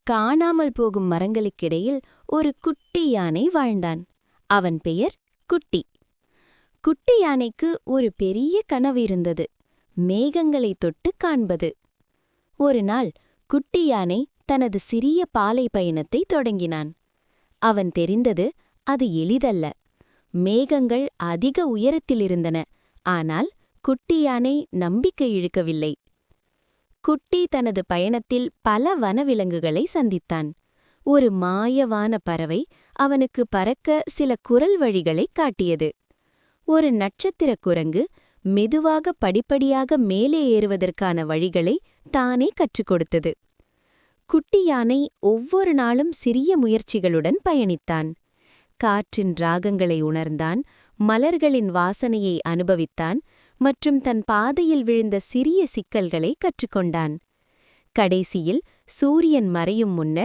காணாமல் போகும் மரங்களுக்கிடையில் ஒரு குட்டி யானை வாழ்ந்தான். அவன் பெயர் குட்டி. குட்டி யானைக்கு ஒரு பெரிய கனவு இருந்தது, மேகங்களை தொட்டு காண்பது. ஒரு நாள் குட்டி யானை தனது சிறிய பாலை பயணத்தை தொடங்கினான். அவன் தெரிந்தது, அது எளிதல்ல. மேகங்கள் அதிக உயரத்தில் இருந்தன, ஆனால் குட்டி யானை நம்பிக்கை இழக்கவில்லை. குட்டி தனது பயணத்தில் பல வனவிலங்குகளை சந்தித்தான். ஒரு மாயவான பறவை அவனுக்கு பறக்க சில குரல் வழிகளைக் காட்டியது. ஒரு நட்சத்திரக் குரங்கு மெதுவாக படிப்படியாக மேலே ஏறுவதற்கான வழிகளை தானே கற்றுக் கொடுத்தது. குட்டி யானை ஒவ்வொரு நாளும் சிறிய முயற்சிகளுடன் பயணித்தான். காற்றின் ராகங்களை உணர்ந்தான், மலர்களின் வாசனையை அனுபவித்தான் மற்றும் தன் பாதையில் விழுந்த சிறிய சிக்கல்களை கற்றுக்கொண்டான். கடைசியில் சூரியன் மறையும் முன்னர்